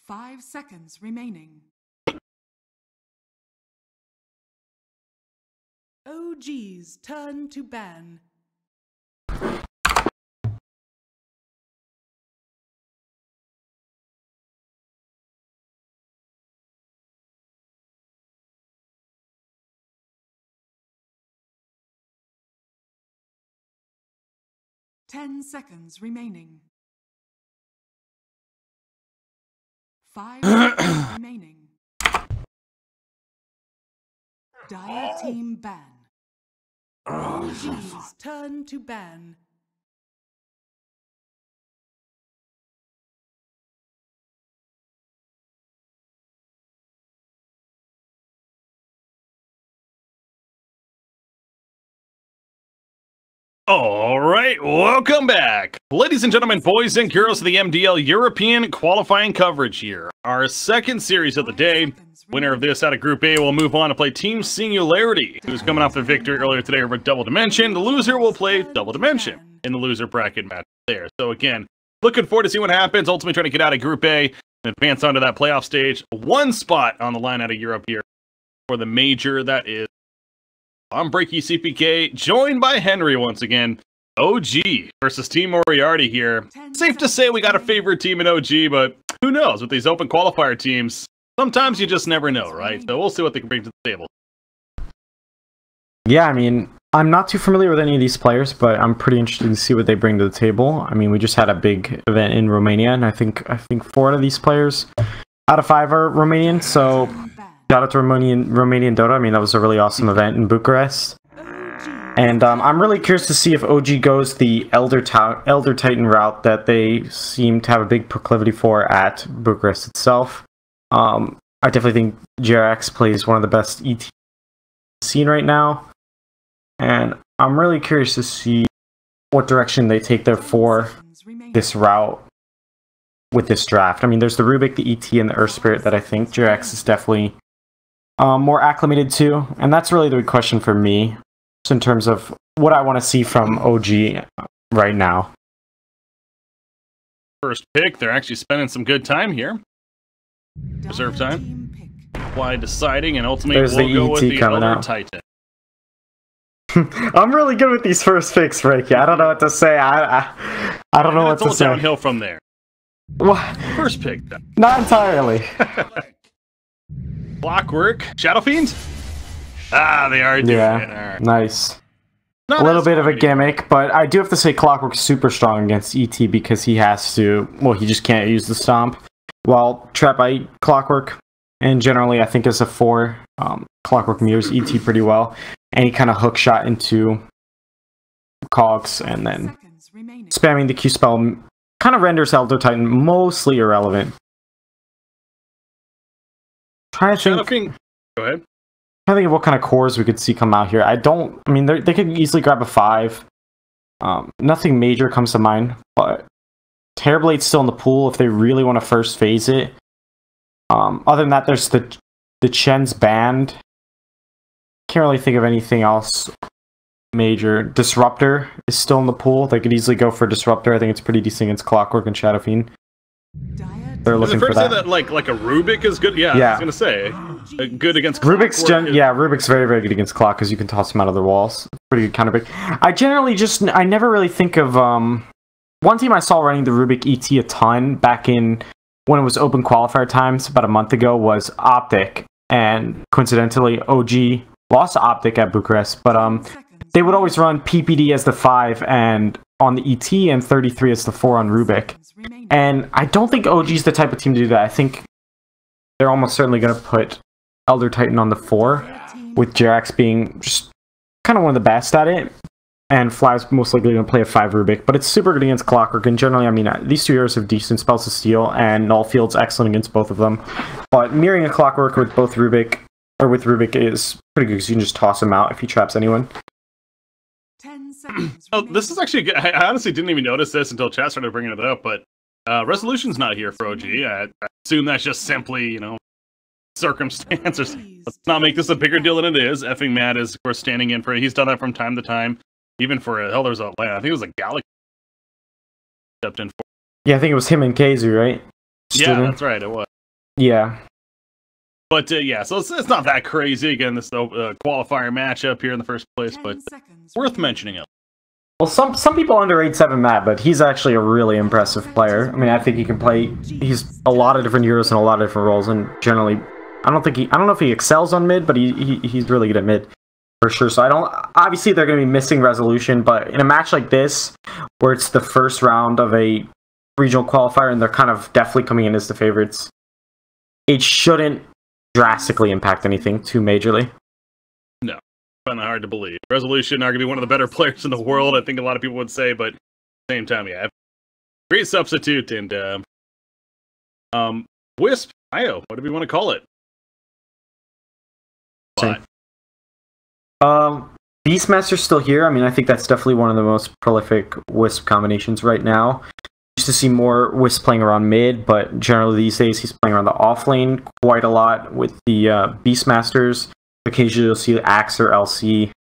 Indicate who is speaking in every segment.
Speaker 1: 5 seconds remaining. OG's turn to ban. Ten seconds remaining. 5 seconds remaining. Dire team ban. OG's turn to ban.
Speaker 2: All right, welcome back. Ladies and gentlemen, boys and girls of the MDL European qualifying coverage here. Our second series of the day. Winner of this out of Group A will move on to play Team Singularity, who's coming off their victory earlier today over Double Dimension. The loser will play Double Dimension in the loser bracket match there. So again, looking forward to see what happens. Ultimately trying to get out of Group A and advance onto that playoff stage. One spot on the line out of Europe here for the major. That is I'm Breaky CPK, joined by Henry once again. OG versus Team Moriarty here. Safe to say we got a favorite team in OG, but who knows? With these open qualifier teams, sometimes you just never know, right? So we'll see what they can bring to the table.
Speaker 3: Yeah, I mean, I'm not too familiar with any of these players, but I'm pretty interested to see what they bring to the table. I mean, we just had a big event in Romania, and I think 4 of these players out of 5 are Romanian, so shout out to Romanian Dota. I mean, that was a really awesome event in Bucharest. And I'm really curious to see if OG goes the Elder Titan route that they seem to have a big proclivity for at Bucharest itself. I definitely think JRX plays one of the best ET scene right now. And I'm really curious to see what direction they take there for this route with this draft. I mean, there's the Rubik, the ET, and the Earth Spirit that I think JRX is definitely more acclimated to, and that's really the big question for me, just in terms of what I want to see from OG right now.
Speaker 2: First pick, they're actually spending some good time here. Reserve time. Why deciding, and ultimately we'll go with the Elder Titan.
Speaker 3: I'm really good with these first picks, Ricky. I don't know what to say. I don't know what to say.
Speaker 2: Downhill from there.
Speaker 3: What?
Speaker 2: First pick, then.
Speaker 3: Not entirely.
Speaker 2: Clockwork. Shadow Fiend? Ah, they are doing it. Right.
Speaker 3: Nice. A little bit of a gimmick, but I do have to say Clockwork's super strong against ET because he has to, well, he just can't use the Stomp. While Trap by Clockwork, and generally I think as a 4, Clockwork mirrors ET pretty well. Any kind of hook shot into Cogs, and then spamming the Q spell kind of renders Elder Titan mostly irrelevant. Trying to think.
Speaker 2: Go ahead.
Speaker 3: I think of what kind of cores we could see come out here. I mean, they could easily grab a 5. Nothing major comes to mind, but Terrorblade's still in the pool if they really want to first phase it. Other than that, there's the Chen's Band. Can't really think of anything else major. Disruptor is still in the pool. They could easily go for Disruptor. I think it's pretty decent against Clockwork and Shadow Fiend. They're looking for that.
Speaker 2: Say that like a Rubik is good. Yeah, I was gonna say good against
Speaker 3: Rubik's. Rubik's very good against Clock because you can toss him out of the walls. Pretty good counter pick. I never really think of one team I saw running the Rubik ET a ton back in when it was open qualifier times about a month ago was Optic, and coincidentally OG lost to Optic at Bucharest, but they would always run PPD as the 5 and on the ET and 33 as the 4 on Rubik. And I don't think OG's the type of team to do that. I think they're almost certainly going to put Elder Titan on the 4, with JRX being just kind of one of the best at it. And Fly's most likely going to play a 5 Rubik, but it's super good against Clockwork. And generally, I mean, these 2 heroes have decent spells to steal, and Null Field's excellent against both of them. But mirroring a Clockwork with both Rubik, or with Rubik, is pretty good because you can just toss him out if he traps anyone.
Speaker 1: 10 seconds.
Speaker 2: Oh, this is actually good. I honestly didn't even notice this until chat started bringing it up, but Resolution's not here for OG. I assume that's just simply, circumstance. Let's not make this a bigger deal than it is. Effing Matt is, of course, standing in for it. He's done that from time to time. Even for there's a I think it was a Galaxy stepped in for.
Speaker 3: Yeah, I think it was him and Kazu, right?
Speaker 2: Yeah, that's right. It was.
Speaker 3: Yeah.
Speaker 2: But yeah, so it's not that crazy. Again, this qualifier matchup here in the first place, but worth mentioning it.
Speaker 3: Well, some people underrate 7 Matt, but he's actually a really impressive player. I mean, I think he can play. He's a lot of different Euros and a lot of different roles, and generally, I don't know if he excels on mid, but he's really good at mid for sure. So obviously they're going to be missing resolution, but in a match like this, where it's the first round of a regional qualifier and they're kind of definitely coming in as the favorites, it shouldn't drastically impact anything too majorly.
Speaker 2: No, I find that hard to believe. Resolution are going to be one of the better players in the world, I think a lot of people would say, but at the same time, yeah, great substitute. And Wisp, IO, what do we want to call it? But
Speaker 3: Beastmaster's still here. I mean, I think that's definitely one of the most prolific Wisp combinations right now. Used to see more Wisp playing around mid, but generally these days he's playing around the off lane quite a lot with the Beastmasters. Occasionally you'll see Axe or LC.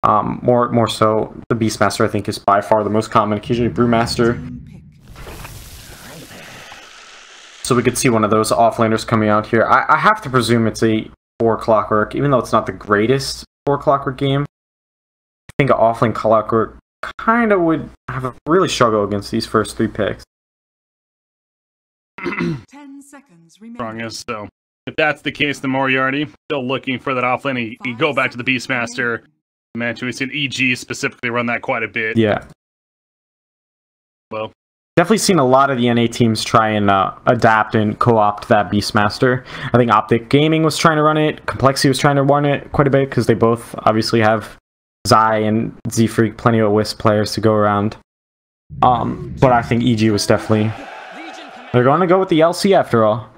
Speaker 3: More so, the Beastmaster I think is by far the most common. Occasionally Brewmaster. So we could see one of those offlaners coming out here. I have to presume it's a 4 Clockwork, even though it's not the greatest 4 Clockwork game. I think an offlane Clockwork kind of would have a really struggle against these first 3 picks.
Speaker 1: 10 seconds remaining.
Speaker 2: Strongest, so if that's the case, the Moriarty still looking for that offlane. You go back to the Beastmaster. Mention we've seen EG specifically run that quite a bit.
Speaker 3: Yeah.
Speaker 2: Well,
Speaker 3: definitely seen a lot of the NA teams try and adapt and co-opt that Beastmaster. I think Optic Gaming was trying to run it. Complexity was trying to run it quite a bit because they both obviously have Zai and Z-Freak, plenty of Wisp players to go around. But I think EG was definitely... They're going to go with the LC after all.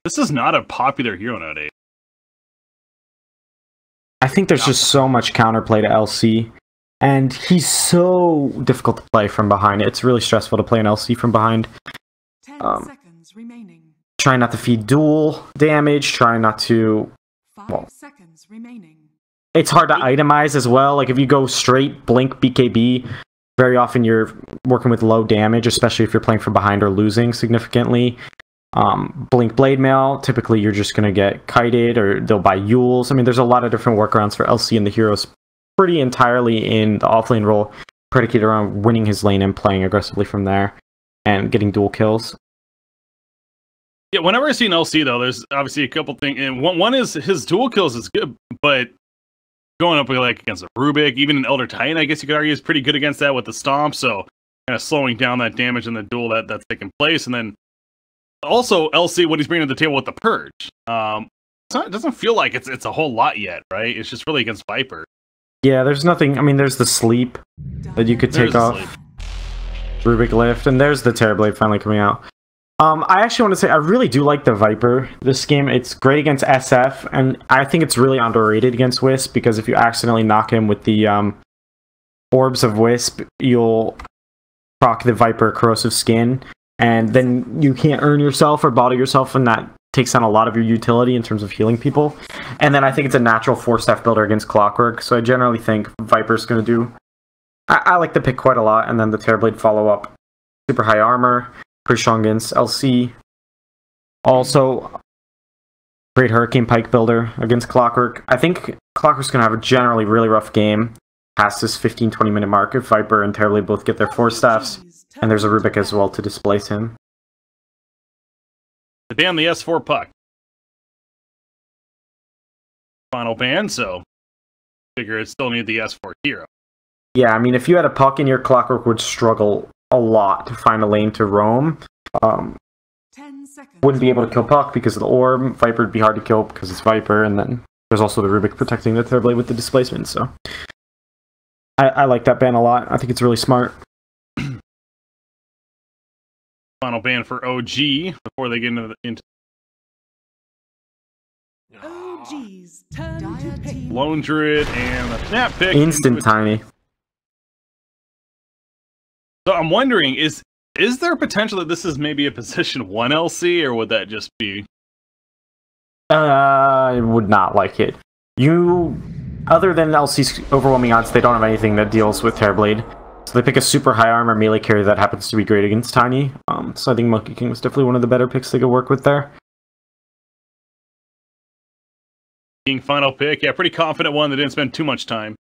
Speaker 2: This is not a popular hero nowadays.
Speaker 3: I think there's just so much counterplay to LC. And he's so difficult to play from behind. It's really stressful to play an LC from behind.
Speaker 1: 10 seconds remaining.
Speaker 3: Trying not to feed dual damage, trying not to...
Speaker 1: 5 seconds remaining.
Speaker 3: It's hard to itemize as well. Like if you go straight Blink BKB, very often you're working with low damage, especially if you're playing from behind or losing significantly. Blink Blade Mail, typically you're just going to get kited or they'll buy Yules. I mean, there's a lot of different workarounds for LC, and the heroes pretty entirely in the offlane role predicated around winning his lane and playing aggressively from there and getting dual kills.
Speaker 2: Yeah, whenever I see an LC though, there's obviously a couple things, and one is his dual kills is good, but going up like against a Rubik, even an Elder Titan, I guess you could argue is pretty good against that with the stomp, so kind of slowing down that damage in the duel that's taking place. And then also LC, what he's bringing to the table with the Purge. It doesn't feel like it's a whole lot yet, right? It's just really against Viper.
Speaker 3: Yeah, there's nothing. I mean, there's the sleep that you could take off. Rubik Lift, and there's the Terrorblade finally coming out. I actually want to say I really do like the Viper this game. It's great against SF, and I think it's really underrated against Wisp, because if you accidentally knock him with the Orbs of Wisp, you'll proc the Viper Corrosive Skin, and then you can't earn yourself or bottle yourself, and that takes down a lot of your utility in terms of healing people. And then I think it's a natural 4-staff builder against Clockwork, so I generally think Viper's going to do... I like the pick quite a lot, and then the Terrorblade follow-up. Super high armor, pretty strong against LC. Also, great Hurricane Pike builder against Clockwork. I think Clockwork's going to have a generally really rough game past this 15-20 minute mark if Viper and Terrorblade both get their 4-staffs, and there's a Rubik as well to displace him.
Speaker 2: To ban the S4 puck. Final ban, so figure it still need the S4 hero.
Speaker 3: Yeah, I mean, if you had a puck in your Clockwork would struggle a lot to find a lane to roam.
Speaker 1: 10 seconds.
Speaker 3: Wouldn't be able to kill puck because of the orb. Viper would be hard to kill because it's Viper, and then there's also the Rubik protecting the Terrorblade with the displacement, so... I like that ban a lot. I think it's really smart.
Speaker 2: Final ban for OG before they get into
Speaker 1: OG's turn to pick.
Speaker 2: Lone Druid and the snap pick.
Speaker 3: Instant tiny.
Speaker 2: So I'm wondering, is there potential that this is maybe a position 1 LC, or would that just be...
Speaker 3: I would not like it. Other than LC's overwhelming odds, they don't have anything that deals with Terrorblade. So they pick a super high armor melee carry that happens to be great against Tiny. So I think Monkey King was definitely one of the better picks they could work with there.
Speaker 2: King final pick. Yeah, pretty confident one that didn't spend too much time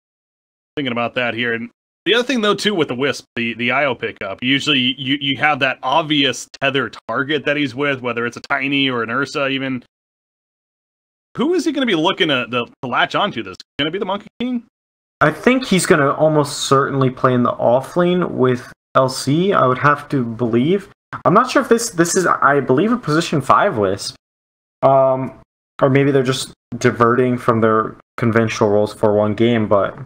Speaker 2: thinking about that here. And the other thing, though, too, with the Wisp, the IO pickup, usually you have that obvious tether target that he's with, whether it's a Tiny or an Ursa even. Who is he going to be looking to latch onto this? Going to be the Monkey King?
Speaker 3: I think he's going to almost certainly play in the offlane with LC, I would have to believe. I'm not sure if this is, I believe, a position 5 Wisp. Or maybe they're just diverting from their conventional roles for one game, but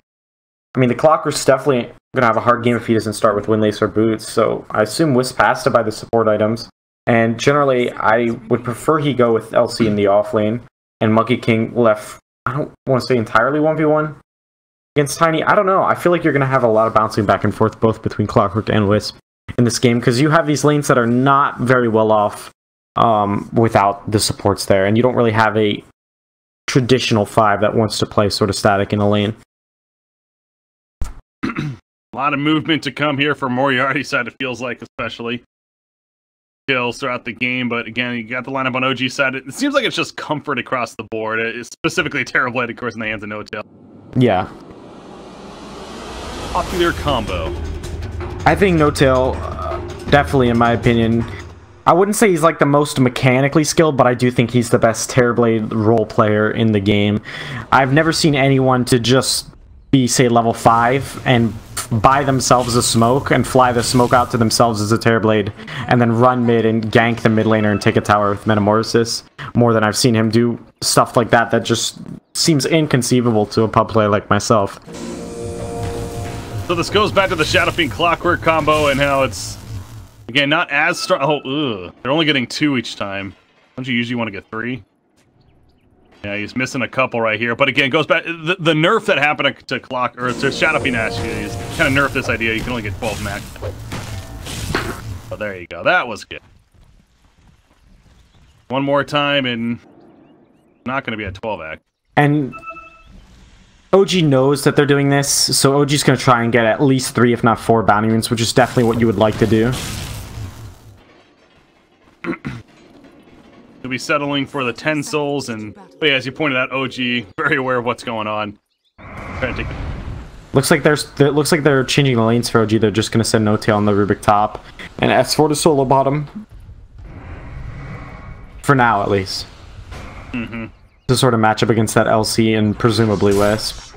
Speaker 3: I mean, the Clockwork's definitely going to have a hard game if he doesn't start with Windlace or Boots, so I assume Wisp has to buy the support items. And generally, I would prefer he go with LC in the offlane, and Monkey King left, I don't want to say entirely 1v1 against Tiny. I don't know. I feel like you're going to have a lot of bouncing back and forth both between Clockwork and Wisp in this game, because you have these lanes that are not very well off without the supports there, and you don't really have a traditional 5 that wants to play sort of static in a lane.
Speaker 2: A lot of movement to come here for Moriarty's side, it feels like, especially. Kills throughout the game, but again, you got the lineup on OG side. It seems like it's just comfort across the board. It's specifically Terrorblade, of course, in the hands of No-Tail.
Speaker 3: Yeah.
Speaker 2: Popular combo.
Speaker 3: I think No-Tail, definitely, in my opinion, I wouldn't say he's like the most mechanically skilled, but I do think he's the best Terrorblade role player in the game. I've never seen anyone to just be, say, level 5 and buy themselves a smoke and fly the smoke out to themselves as a Terrorblade and then run mid and gank the mid laner and take a tower with Metamorphosis, more than I've seen him do stuff like that that just seems inconceivable to a pub player like myself.
Speaker 2: So this goes back to the Shadow Fiend Clockwork combo and how it's, again, not as strong. Oh, ugh. They're only getting 2 each time. Don't you usually want to get 3? Yeah, he's missing a couple right here. But again, it goes back, the nerf that happened to Shadow Fiend actually, he's kind of nerfed this idea. You can only get 12 max. Oh, there you go. That was good. One more time and not going to be at 12 act.
Speaker 3: And OG knows that they're doing this, so OG's going to try and get at least 3, if not 4 bounty runes, which is definitely what you would like to do.
Speaker 2: He'll be settling for the 10 souls, and but yeah, as you pointed out, OG very aware of what's going on. Trying to take
Speaker 3: looks like they're changing the lanes for OG. They're just going to send No-Tail on the Rubik top and S4 to solo bottom. For now, at least. To sort of match up against that LC and presumably Wisp,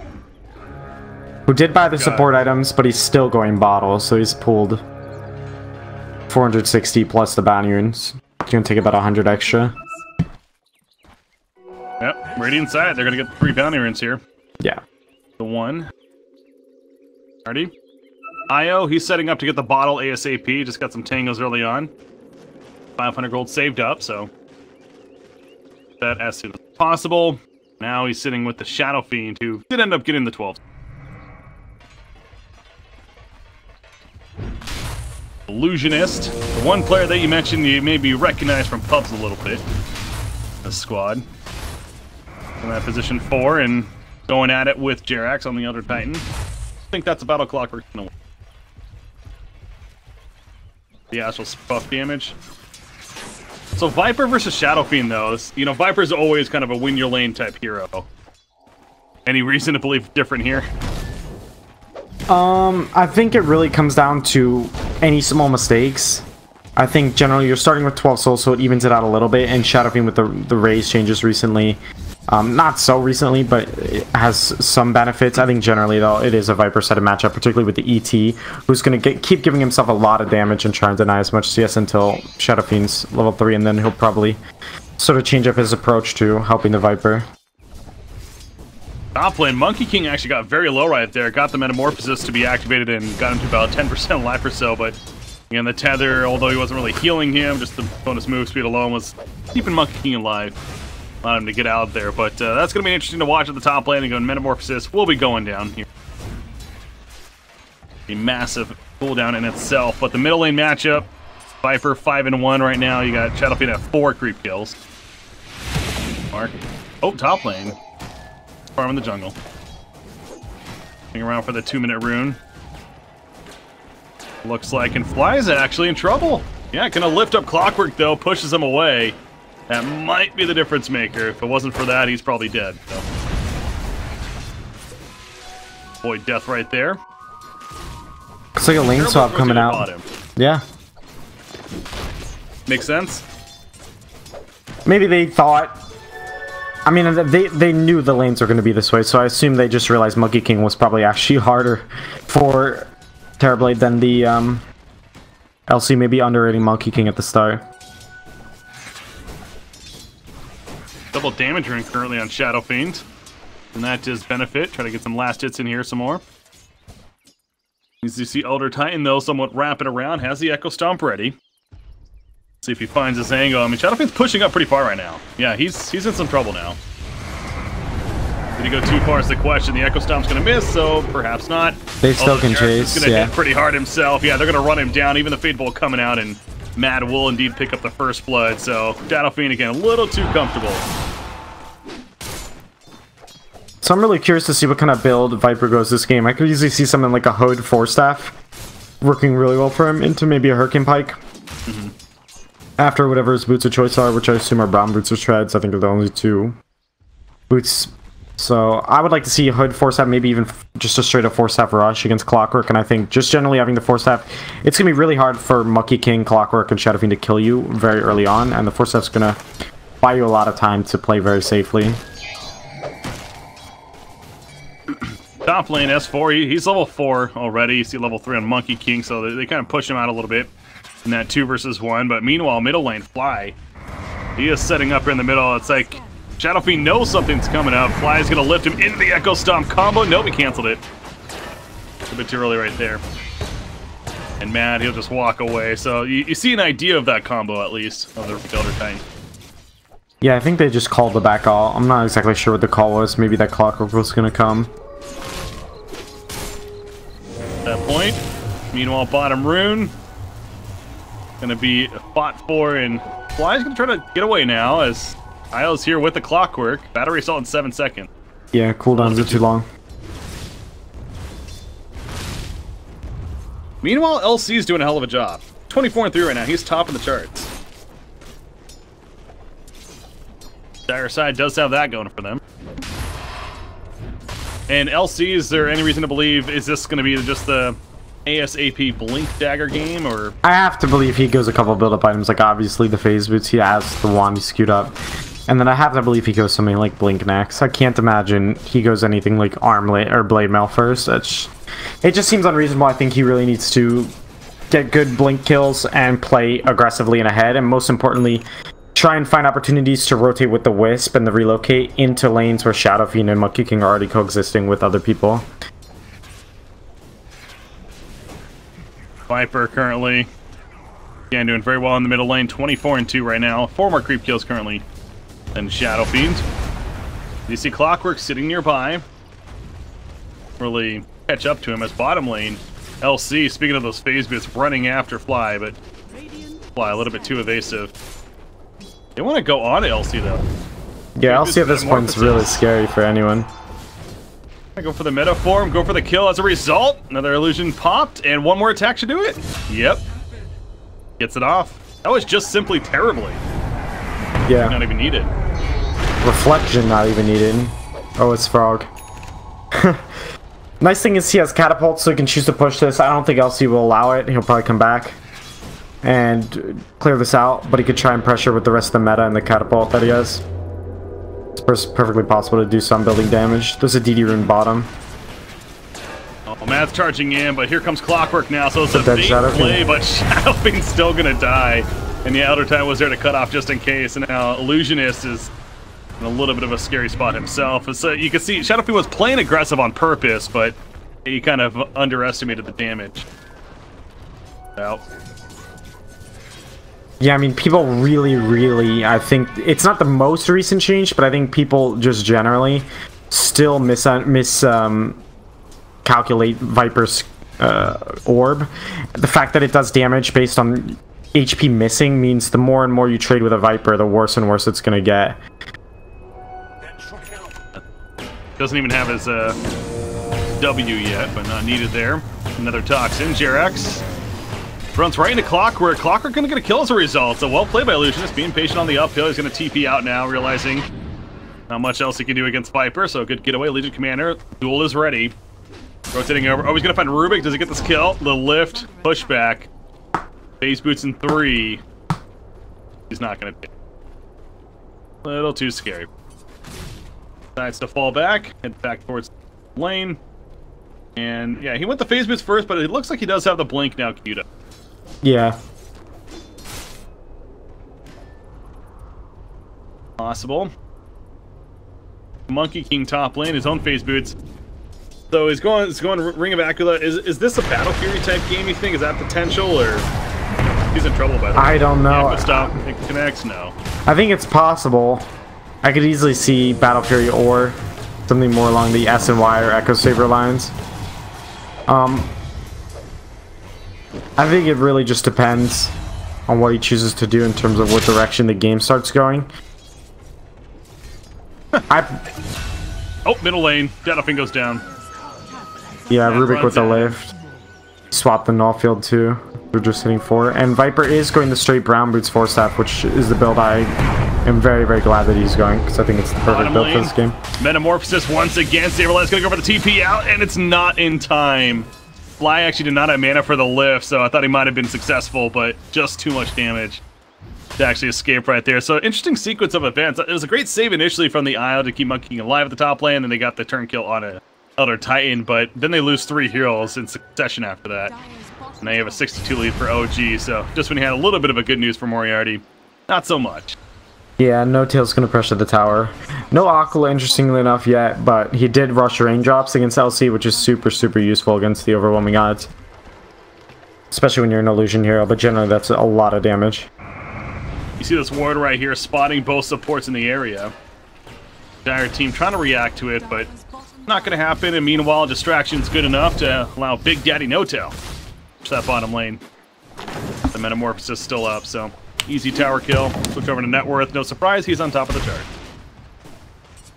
Speaker 3: who did buy the support items, but he's still going bottle, so he's pulled 460 plus the bounty runes. It's gonna take about 100 extra.
Speaker 2: Yep, Radiant side, they're gonna get 3 bounty runes here.
Speaker 3: Yeah.
Speaker 2: The 1. Ready? IO, he's setting up to get the bottle ASAP. Just got some tangos early on. 500 gold saved up, so that as soon as possible. Now he's sitting with the Shadow Fiend, who did end up getting the 12. Illusionist, the one player that you mentioned you maybe recognize from pubs a little bit. The squad. In that position 4 and going at it with Jerax on the Elder Titan. I think that's a Battle Clockwork. The Astral buff damage. So Viper versus Shadow Fiend, though, you know, Viper's always kind of a win your lane type hero. Any reason to believe different here?
Speaker 3: I think it really comes down to any small mistakes. I think generally you're starting with 12 souls, so it evens it out a little bit, and Shadow Fiend with the raise changes recently. Not so recently, but it has some benefits. I think generally, though, it is a Viper-sided matchup, particularly with the ET, who's going to keep giving himself a lot of damage and try and deny as much CS until Shadow Fiend's level 3, and then he'll probably sort of change up his approach to helping the Viper.
Speaker 2: Top lane, Monkey King actually got very low right there. Got the Metamorphosis to be activated and got him to about 10% life or so, but again, the tether, although he wasn't really healing him, just the bonus move speed alone was keeping Monkey King alive. Allowed him to get out there, but that's going to be interesting to watch at the top lane. And going Metamorphosis will be going down here. A massive cooldown in itself, but the middle lane matchup, Viper 5-1 right now. You got Shadow Fiend at 4 creep kills. Mark. Oh, top lane. Farm in the jungle. Hang around for the 2-minute rune. Looks like, and Fly is actually in trouble. Yeah, gonna lift up Clockwork though, pushes him away. That might be the difference maker. If it wasn't for that, he's probably dead. So. Void death right there.
Speaker 3: Looks like a lane swap coming out.
Speaker 2: Bottom.
Speaker 3: Yeah.
Speaker 2: Makes sense?
Speaker 3: Maybe they thought... I mean, they knew the lanes were going to be this way, so I assume they just realized Monkey King was probably actually harder for Terrorblade than the LC, maybe underrating Monkey King at the start.
Speaker 2: Double damage ring currently on Shadow Fiend. And that does benefit. Try to get some last hits in here some more. As you see Elder Titan, though, somewhat wrapping around. Has the Echo Stomp ready. See if he finds his angle. I mean, Shadow Fiend's pushing up pretty far right now. Yeah, he's in some trouble now. Did he go too far is the question. The Echo Stomp's going to miss, so perhaps not.
Speaker 3: They still can chase,
Speaker 2: He's going to hit pretty hard himself. Yeah, they're going to run him down. Even the Fade Bolt coming out, and Mad will indeed pick up the first blood. So Shadow Fiend, again, a little too comfortable.
Speaker 3: So I'm really curious to see what kind of build Viper goes this game. I could easily see something like a Hood 4-staff working really well for him into maybe a Hurricane Pike. After whatever his boots of choice are, which I assume are brown boots or shreds. I think they're the only two boots. So I would like to see a Hood 4-staff, maybe even just a straight up 4-staff rush against Clockwork. And I think just generally having the 4-staff, it's going to be really hard for Monkey King, Clockwork, and Shadow Fiend to kill you very early on. And the 4-staff's going to buy you a lot of time to play very safely.
Speaker 2: Top lane, S4, he's level 4 already. You see level 3 on Monkey King, so they kind of push him out a little bit in that 2 versus 1. But meanwhile, middle lane, Fly, he is setting up here in the middle. It's like Shadow Fiend knows something's coming up. Fly is going to lift him into the Echo Stomp combo. Nope, he canceled it. It's a bit too early right there. And Mad, he'll just walk away. So you see an idea of that combo, at least, of the Elder Titan.
Speaker 3: Yeah, I think they just called the back call. I'm not exactly sure what the call was. Maybe that Clockwork was going to come.
Speaker 2: That point. Meanwhile, bottom rune gonna be fought for, and Fly's gonna try to get away now as Isle's here with the Clockwork. Battery assault in 7 seconds.
Speaker 3: Yeah, cooldowns are too long.
Speaker 2: Meanwhile, LC's doing a hell of a job. 24-3 right now. He's top of the charts. Dire Side does have that going for them. And LC, is there any reason to believe, is this going to be just the ASAP Blink Dagger game, or?
Speaker 3: I have to believe he goes a couple build-up items, like obviously the phase boots, he has the wand, he's queued up. And then I have to believe he goes something like Blink next. I can't imagine he goes anything like Armlet or Blade Mail first. It just seems unreasonable. I think he really needs to get good Blink kills and play aggressively and ahead, and most importantly, try and find opportunities to rotate with the Wisp and the relocate into lanes where Shadow Fiend and Monkey King are already coexisting with other people.
Speaker 2: Viper currently, again, doing very well in the middle lane. 24-2 right now. 4 more creep kills currently than Shadow Fiend. You see Clockwork sitting nearby. Really catch up to him as bottom lane. LC, speaking of those phase bits, running after Fly, but Fly a little bit too evasive. They want to go on to LC though.
Speaker 3: Yeah, LC at this point is really scary for anyone.
Speaker 2: I go for the meta form, go for the kill as a result. Another illusion popped, and one more attack should do it. Yep. Gets it off. That was just simply terribly.
Speaker 3: Yeah.
Speaker 2: Not even needed.
Speaker 3: Reflection not even needed. Oh, it's Frog. Nice thing is he has catapult, so he can choose to push this. I don't think LC will allow it. He'll probably come back and clear this out, but he could try and pressure with the rest of the meta and the catapult that he has. It's perfectly possible to do some building damage. There's a DD rune bottom.
Speaker 2: Oh, Matt's charging in, but here comes Clockwork now, so it's a big play, but Shadow Fiend's still gonna die. And the Elder Titan was there to cut off just in case, and now Illusionist is in a little bit of a scary spot himself. So you can see Shadow Fiend was playing aggressive on purpose, but he kind of underestimated the damage. Out.
Speaker 3: Yeah, I mean, people really, I think, it's not the most recent change, but I think people just generally still calculate Viper's orb. The fact that it does damage based on HP missing means the more and more you trade with a Viper, the worse and worse it's going to get.
Speaker 2: Doesn't even have his W yet, but not needed there. Another Toxin, Jerax. Runs right into Clockwork. Clockwork gonna get a kill as a result. So well played by Illusionist, being patient on the uphill. He's gonna TP out now, realizing not much else he can do against Viper. So good getaway, Legion Commander. Duel is ready. Rotating over. Oh, he's gonna find Rubik. Does he get this kill? The lift, pushback. Phase boots in 3. He's not gonna take. A little too scary. Decides to fall back, head back towards lane. And yeah, he went the phase boots first, but it looks like he does have the blink now queued up.
Speaker 3: Yeah.
Speaker 2: Possible. Monkey King top lane, his own phase boots. So he's going Ring of Acula. Is this a Battle Fury type game, you think? Is that potential, or he's in trouble by the way?
Speaker 3: I don't know.
Speaker 2: Yeah, stop. It connects? No.
Speaker 3: I think it's possible. I could easily see Battle Fury or something more along the S and Y or Echo Saber lines. I think it really just depends on what he chooses to do in terms of what direction the game starts going.
Speaker 2: Oh, middle lane. Shadowfiend goes down.
Speaker 3: Yeah,
Speaker 2: That
Speaker 3: Rubik
Speaker 2: runs
Speaker 3: with the
Speaker 2: out.
Speaker 3: lift. Swap the null field too. We're just hitting 4. And Viper is going the straight brown boots 4 staff, which is the build I am very, very glad that he's going, because I think it's the perfect
Speaker 2: Bottom
Speaker 3: build for
Speaker 2: lane.
Speaker 3: this game.
Speaker 2: Metamorphosis once again. Saberlight's gonna go for the TP out, and it's not in time. Fly actually did not have mana for the lift, so I thought he might have been successful, but just too much damage to actually escape right there. So interesting sequence of events. It was a great save initially from the Isle to keep Monkey King alive at the top lane, and they got the turn kill on a Elder Titan, but then they lose 3 heroes in succession after that. And they have a 62 lead for OG, so just when you had a little bit of a good news for Moriarty, not so much.
Speaker 3: Yeah, no Tail's going to pressure the tower. No Aquila, interestingly enough, yet, but he did rush raindrops against LC, which is super, super useful against the overwhelming odds. Especially when you're an illusion hero, but generally that's a lot of damage.
Speaker 2: You see this ward right here spotting both supports in the area. Dire team trying to react to it, but not going to happen. And meanwhile, distraction's good enough to allow Big Daddy No Tail push that bottom lane. The Metamorphosis still up, so easy tower kill. Switch over to Net Worth. No surprise, he's on top of the chart.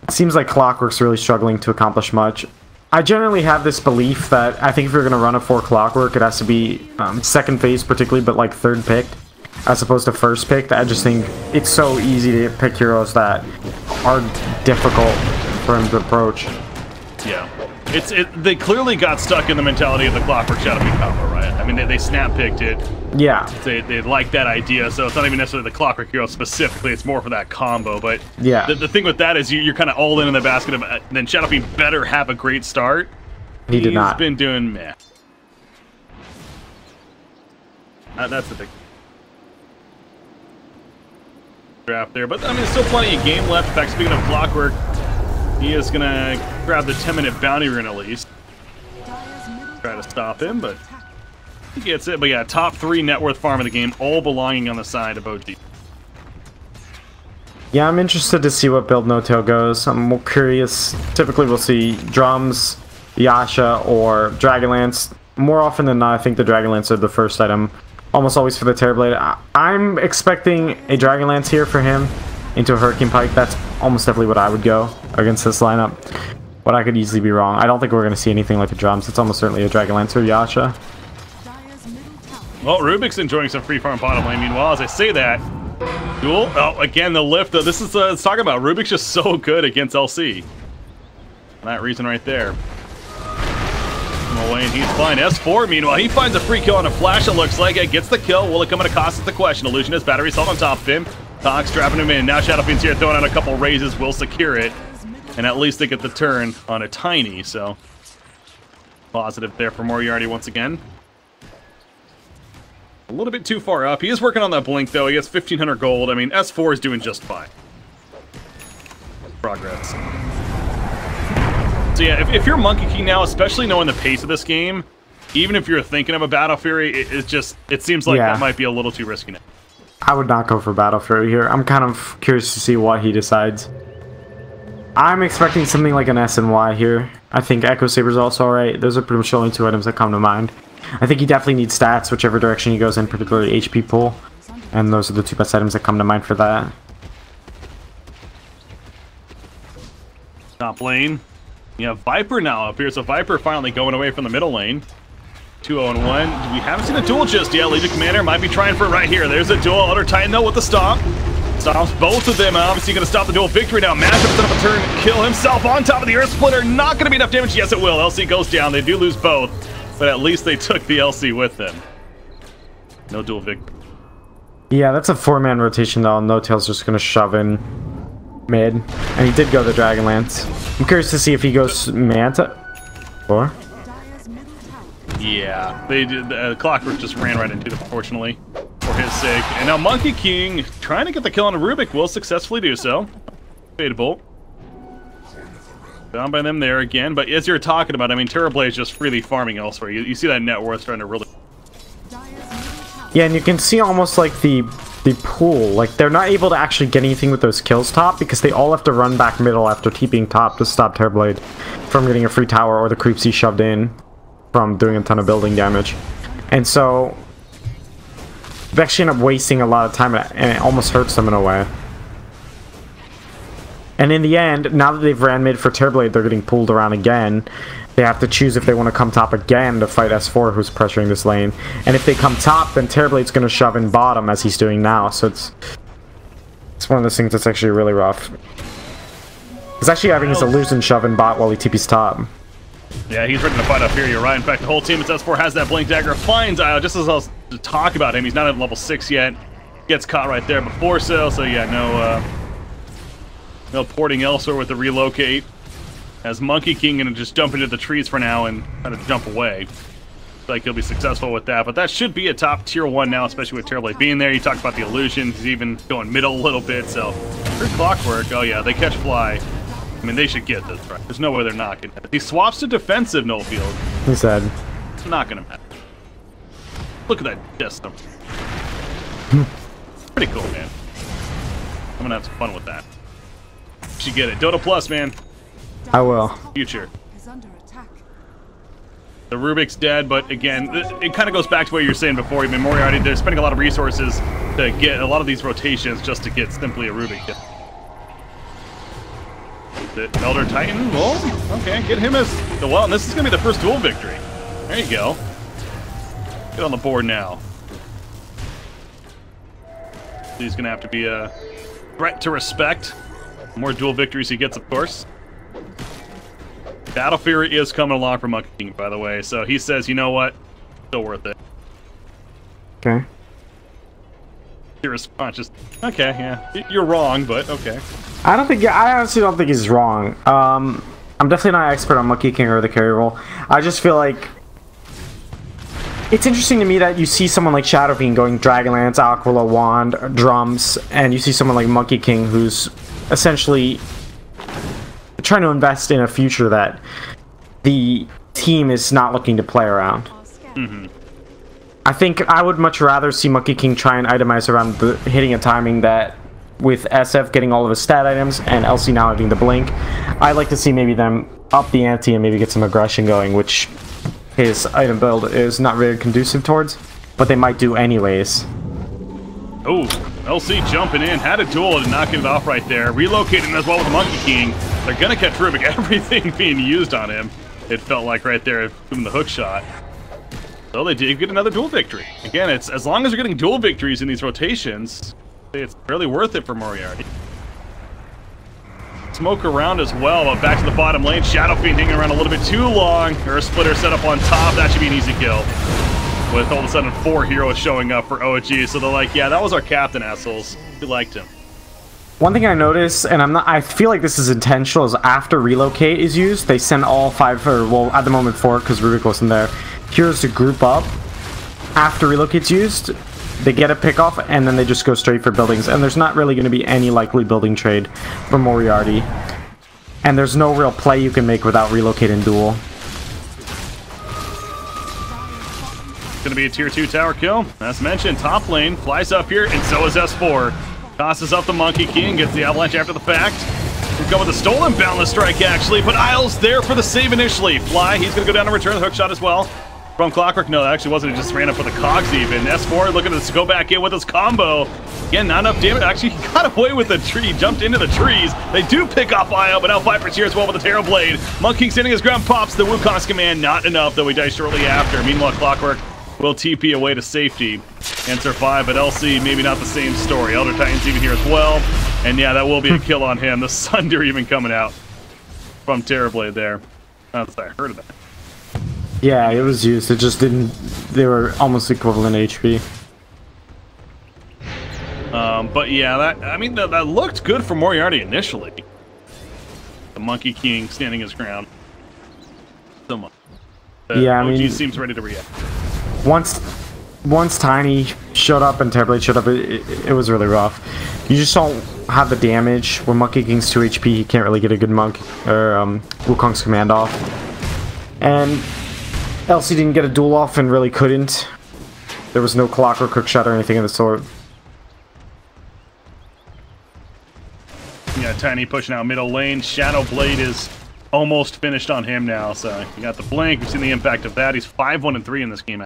Speaker 3: It seems like Clockwork's really struggling to accomplish much. I generally have this belief that I think if you're going to run a 4 Clockwork, it has to be second phase particularly, but like third picked, as opposed to first picked. I just think it's so easy to pick heroes that are difficult for him to approach.
Speaker 2: Yeah. They clearly got stuck in the mentality of the Clockwork Shadowfiend combo, right? I mean, they snap-picked it.
Speaker 3: Yeah.
Speaker 2: They like that idea, so it's not even necessarily the Clockwork hero specifically, it's more for that combo. But
Speaker 3: yeah,
Speaker 2: the thing with that is you're kind of all in the basket of then Shadowfiend better have a great start.
Speaker 3: He did not.
Speaker 2: He's been doing meh. That's the big draft there. But I mean, there's still plenty of game left. In fact, speaking of Clockwork, he is going to grab the 10-minute bounty rune at least. Try to stop him, but he gets it. But yeah, top 3 net worth farm of the game, all belonging on the side of OG.
Speaker 3: Yeah, I'm interested to see what build No Tail goes. I'm more curious. Typically, we'll see drums, Yasha, or Dragonlance. More often than not, I think the Dragonlance are the first item. Almost always for the Terrorblade. I'm expecting a Dragonlance here for him into a Hurricane Pike. That's almost definitely what I would go against this lineup. But I could easily be wrong. I don't think we're going to see anything like the drums. It's almost certainly a Dragonlance or Yasha.
Speaker 2: Well, Rubik's enjoying some free farm bottom lane. Meanwhile, as I say that, duel. Oh, again, the lift. This is let's talk about Rubik's just so good against LC. For that reason right there. Away and he's fine. S4, meanwhile, he finds a free kill on a flash, it looks like. It gets the kill. Will it come at a cost? Is the question. Illusionist battery assault on top of him. Tox trapping him in. Now Shadowfiend's here throwing out a couple raises. Will secure it. And at least they get the turn on a tiny, so positive there for Moriarty once again. A little bit too far up. He is working on that blink, though. He has 1,500 gold. I mean, S4 is doing just fine. Progress. So yeah, if you're Monkey King now, especially knowing the pace of this game, even if you're thinking of a Battle Fury, it seems like that might be a little too risky now.
Speaker 3: I would not go for Battle Fury here. I'm kind of curious to see what he decides. I'm expecting something like an S and Y here. I think Echo Saber's also alright. Those are pretty much the only 2 items that come to mind. I think he definitely needs stats, whichever direction he goes in, particularly HP pool. And those are the 2 best items that come to mind for that.
Speaker 2: Top lane. You have Viper now up here, so Viper finally going away from the middle lane. 2-0-1. We haven't seen a duel just yet. Legion Commander might be trying for it right here. There's a duel. Elder Titan, though, with the stomp. Stomps both of them. Obviously going to stop the duel victory now. Massive set up a turn. Kill himself on top of the Earth Splitter. Not going to be enough damage. Yes, it will. LC goes down. They do lose both. But at least they took the LC with them. No duel victory.
Speaker 3: Yeah, that's a 4-man rotation, though. No Tail's just going to shove in mid. And he did go the Dragonlance. I'm curious to see if he goes Manta. Or?
Speaker 2: Yeah, they did. Clockwork just ran right into it, unfortunately, for his sake. And now Monkey King, trying to get the kill on a Rubik, will successfully do so. Fadeable. Down by them there again, but as you're talking about, I mean, Terrorblade is just freely farming elsewhere. You see that net worth starting to really...
Speaker 3: Yeah, and you can see almost like the pool. Like, they're not able to actually get anything with those kills top because they all have to run back middle after TPing top to stop Terrorblade from getting a free tower or the creeps he shoved in from doing a ton of building damage. And so they actually end up wasting a lot of time and it almost hurts them in a way. And in the end, now that they've ran mid for Terrorblade, they're getting pulled around again. They have to choose if they want to come top again to fight S4, who's pressuring this lane. And if they come top, then Terrorblade's going to shove in bottom, as he's doing now. So it's one of those things that's actually really rough. He's actually having his illusion shove in bot while he TP's top.
Speaker 2: Yeah, he's ready to fight up here, you're right. In fact, the whole team at S4 has that Blink Dagger. Finds Io, just as I was to talk about him. He's not at level 6 yet. Gets caught right there before sale, so yeah, no porting elsewhere with the relocate. As Monkey King gonna just jump into the trees for now and try to jump away. Looks like he'll be successful with that, but that should be a top tier 1 now, especially with Terrorblade being there. You talked about the illusion. He's even going middle a little bit, so good Clockwork. Oh yeah, they catch fly. I mean, they should get this, right? There's no way they're not gonna. He swaps to defensive no field.
Speaker 3: He said.
Speaker 2: It's not gonna matter. Look at that system. Pretty cool, man. I'm gonna have some fun with that. You should get it. Dota Plus, man.
Speaker 3: I will.
Speaker 2: Future.
Speaker 1: Is under attack.
Speaker 2: The Rubik's dead, but again, it kind of goes back to what you were saying before. I mean, Moriarty, they're spending a lot of resources to get a lot of these rotations just to get simply a Rubik kill. The Elder Titan, well, okay, get him as the well, and this is gonna be the first duel victory. There you go. Get on the board now. He's gonna have to be a threat to respect. The more duel victories he gets, of course. Battle Fury is coming along for Monkey King, by the way, so he says, you know what? Still worth it.
Speaker 3: Okay.
Speaker 2: Your response just, okay, yeah, you're wrong, but okay.
Speaker 3: I honestly don't think he's wrong. I'm definitely not an expert on Monkey King or the carry role. I just feel like it's interesting to me that you see someone like Shadow Fiend going Dragonlance, Aquila, Wand, Drums, and you see someone like Monkey King who's essentially trying to invest in a future that the team is not looking to play around.
Speaker 2: Mm-hmm.
Speaker 3: I think I would much rather see Monkey King try and itemize around the hitting a timing that with SF getting all of his stat items and LC now having the blink. I'd like to see maybe them up the ante and maybe get some aggression going, which his item build is not very conducive towards, but they might do anyways.
Speaker 2: Oh, LC jumping in, had a duel to knock it off right there. Relocating as well with Monkey King. They're gonna catch Rubik. Everything being used on him, it felt like right there, from the hook shot. So they did get another duel victory. Again, it's as long as you're getting duel victories in these rotations, it's fairly worth it for Moriarty. Smoke around as well, but back to the bottom lane. Shadow Fiend hanging around a little bit too long. Earth Splitter set up on top. That should be an easy kill. With all of a sudden 4 heroes showing up for OG, so they're like, yeah, that was our captain, assholes. We liked him.
Speaker 3: One thing I noticed, and I feel like this is intentional, is after relocate is used, they send all 5, or well, at the moment 4, because Rubik wasn't there, heroes to group up. After relocate's used, they get a pick off, and then they just go straight for buildings, and there's not really going to be any likely building trade for Moriarty. And there's no real play you can make without relocate and duel.
Speaker 2: Gonna be a tier 2 tower kill. As mentioned, top lane flies up here, and so is S4. Tosses up the Monkey King, gets the avalanche after the fact. We go with a stolen boundless strike actually, but Isle's there for the save initially. Fly, he's gonna go down and return the hook shot as well. From Clockwork, no, that actually wasn't. It just ran up with the cogs even. S4 looking to go back in with his combo. Again, not enough damage. Actually, he got away with the tree. Jumped into the trees. They do pick off Io, but now Viper's here as well with the Terror Blade. Monkey King standing his ground, pops the Wukong's command. Not enough, though he dies shortly after. Meanwhile, Clockwork will TP away to safety and survive, but LC, maybe not the same story. Elder Titan's even here as well. And yeah, that will be a kill on him. The Sunder even coming out from Terrorblade there. I heard of that.
Speaker 3: Yeah, it was used. It just didn't... They were almost equivalent HP.
Speaker 2: But yeah, that looked good for Moriarty initially. The Monkey King standing his ground. So much.
Speaker 3: Yeah, I
Speaker 2: OG
Speaker 3: mean,
Speaker 2: seems ready to react.
Speaker 3: Once Tiny showed up and Terrorblade showed up, it was really rough. You just don't have the damage. When Monkey King's 2 HP, he can't really get a good Monk or Wukong's command off. And LC didn't get a duel off and really couldn't. There was no Clockwork, Hook Shot, or anything of the sort.
Speaker 2: Yeah, Tiny pushing out middle lane. Shadow Blade is almost finished on him now, so you got the blink. We've seen the impact of that. He's 5-1-3 in this game.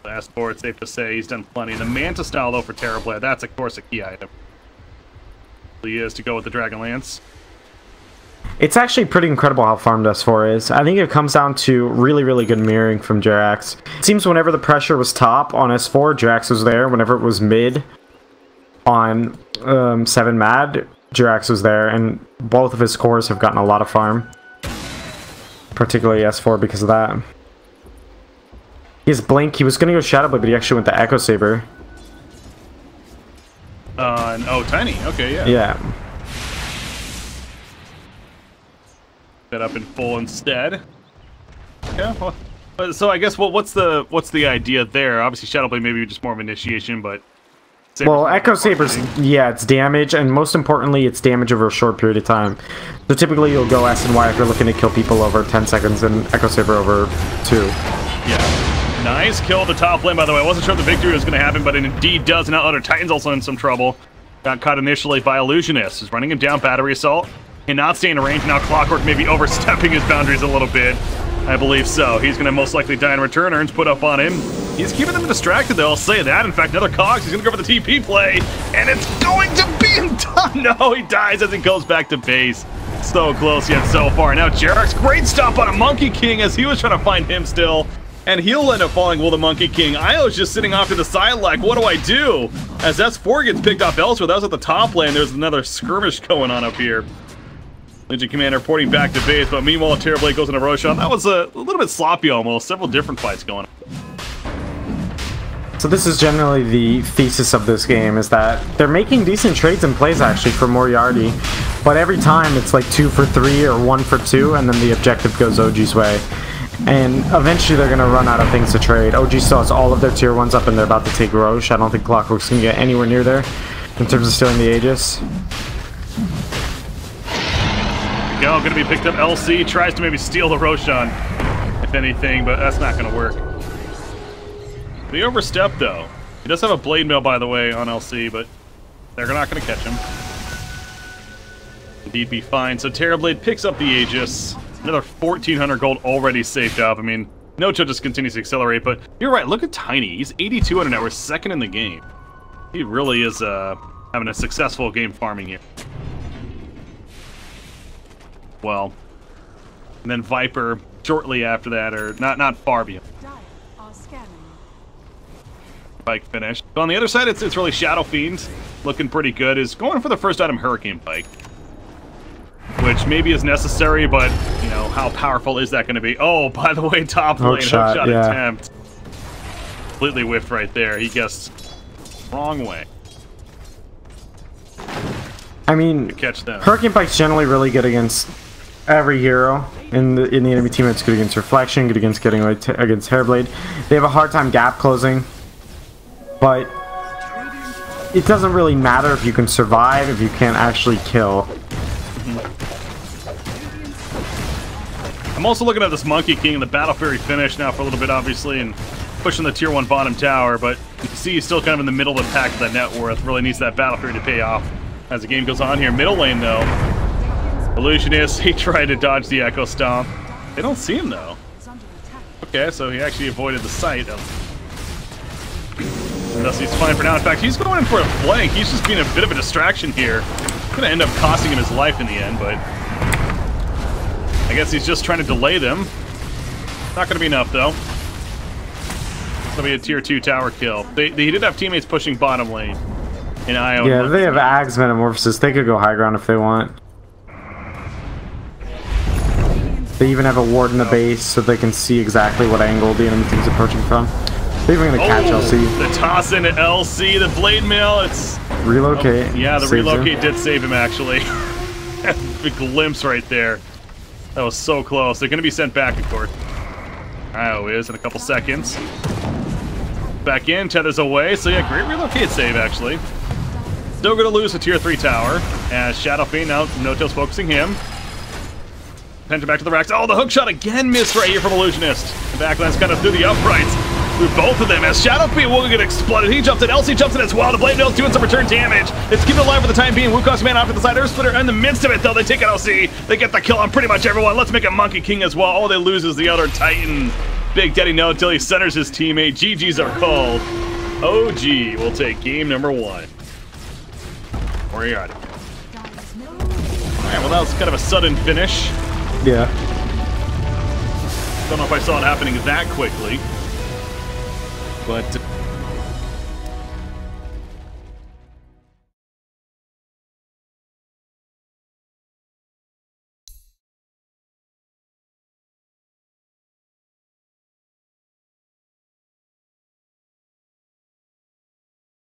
Speaker 2: Last four, it's safe to say he's done plenty. The Manta style, though, for Terrorblade, that's, of course, a key item. He is to go with the Dragon Lance.
Speaker 3: It's actually pretty incredible how farmed S4 is. I think it comes down to really, really good mirroring from Jerax. It seems whenever the pressure was top on S4, Jerax was there. Whenever it was mid on 7 Mad, Jerax was there, and both of his cores have gotten a lot of farm. Particularly S4 because of that. His Blink, he was going to go Shadow Blade, but he actually went to Echo Saber.
Speaker 2: Oh, Tiny. Okay, yeah.
Speaker 3: Yeah.
Speaker 2: Set up in full instead. Yeah, well, so I guess what's the idea there? Obviously, Shadow Blade maybe just more of initiation, but
Speaker 3: well, Echo Saber's, yeah, it's damage, and most importantly, it's damage over a short period of time. So typically, you'll go S and Y if you're looking to kill people over 10 seconds, and Echo Saber over 2.
Speaker 2: Yeah. Nice kill at the top lane, by the way. I wasn't sure if the victory was going to happen, but it indeed does. Now Elder Titan's also in some trouble. Got caught initially by Illusionist. He's running him down, Battery Assault. Cannot stay in range. Now Clockwork maybe overstepping his boundaries a little bit. I believe so. He's going to most likely die in return. Earns put up on him. He's keeping them distracted, though. I'll say that. In fact, another Cogs. He's going to go for the TP play. And it's going to be done. No, he dies as he goes back to base. So close yet so far. Now Jerax, great stop on a Monkey King as he was trying to find him still. And he'll end up falling with the Monkey King. Io's just sitting off to the side like, what do I do? As S4 gets picked off elsewhere. That was at the top lane. There's another skirmish going on up here. Legion Commander porting back to base, but meanwhile, Terrorblade goes into Roshan. That was a little bit sloppy almost. Several different fights going on.
Speaker 3: So this is generally the thesis of this game, is that they're making decent trades and plays actually for Moriarty, but every time it's like 2 for 3 or 1 for 2, and then the objective goes OG's way. And eventually they're going to run out of things to trade. OG still has all of their tier 1s up and they're about to take Roche. I don't think Clockwork's going to get anywhere near there in terms of stealing the Aegis.
Speaker 2: Go, going to be picked up. LC tries to maybe steal the Roshan, if anything, but that's not going to work. They overstepped, though. He does have a Blade Mail, by the way, on LC, but they're not going to catch him. Indeed be fine. So Terrorblade picks up the Aegis. Another 1,400 gold already saved up. I mean, Nocho just continues to accelerate, but you're right. Look at Tiny. He's 8,200 now. We're second in the game. He really is having a successful game farming here. Well, and then Viper shortly after that, or not far beyond. Pike finished. But on the other side, it's really Shadow Fiend looking pretty good. Is going for the first item, Hurricane Pike, which maybe is necessary, but you know how powerful is that going to be? Oh, by the way, top lane hook shot
Speaker 3: yeah.
Speaker 2: attempt, completely whiffed right there. He guessed wrong way.
Speaker 3: I mean,
Speaker 2: catch them.
Speaker 3: Hurricane Pike's generally really good against every hero in the enemy team. It's good against Reflection, good against getting away against Terrorblade. They have a hard time gap closing, but it doesn't really matter if you can survive if you can't actually kill.
Speaker 2: I'm also looking at this Monkey King and the Battle Fury finish now for a little bit, obviously, and pushing the tier 1 bottom tower, but you can see he's still kind of in the middle of the pack of that net worth. Really needs that Battle Fury to pay off as the game goes on here. Middle lane, though. Illusionist, he tried to dodge the Echo Stomp. They don't see him, though. Okay, so he actually avoided the sight. And thus he's fine for now. In fact, he's going in for a flank. He's just being a bit of a distraction here. Gonna end up costing him his life in the end, but I guess he's just trying to delay them. Not gonna be enough though. It's gonna be a tier 2 tower kill. They did have teammates pushing bottom lane in IO.
Speaker 3: Yeah, they have Ags Metamorphosis. They could go high ground if they want. They even have a ward in the base so they can see exactly what angle the enemy team's approaching from. They're even gonna catch LC.
Speaker 2: The toss into LC, the blade mail, it's...
Speaker 3: Relocate.
Speaker 2: Oh, yeah, the relocate did save him, actually. The glimpse right there. That was so close. They're gonna be sent back, of course. IO is in a couple seconds. Back in, tethers away, so yeah, great relocate save, actually. Still gonna lose a tier 3 tower, as Shadow Fiend, now No-Tail's focusing him. Penta back to the racks. Oh, the hook shot again missed right here from Illusionist. The backlands kind of through the uprights. Through both of them as Shadow Fiend will get exploded. He jumps in, LC jumps in as well. The Blade Mail's doing some return damage. It's keeping it alive for the time being. Wukong's man off to the side. Earth Splitter in the midst of it, though. They take out LC. They get the kill on pretty much everyone. Let's make a Monkey King as well. All they lose is the other Titan. Big Daddy No until he centers his teammate. GG's are called. OG will take game number 1. Moriarty. Alright, well that was kind of a sudden finish.
Speaker 3: Yeah.
Speaker 2: Don't know if I saw it happening that quickly. But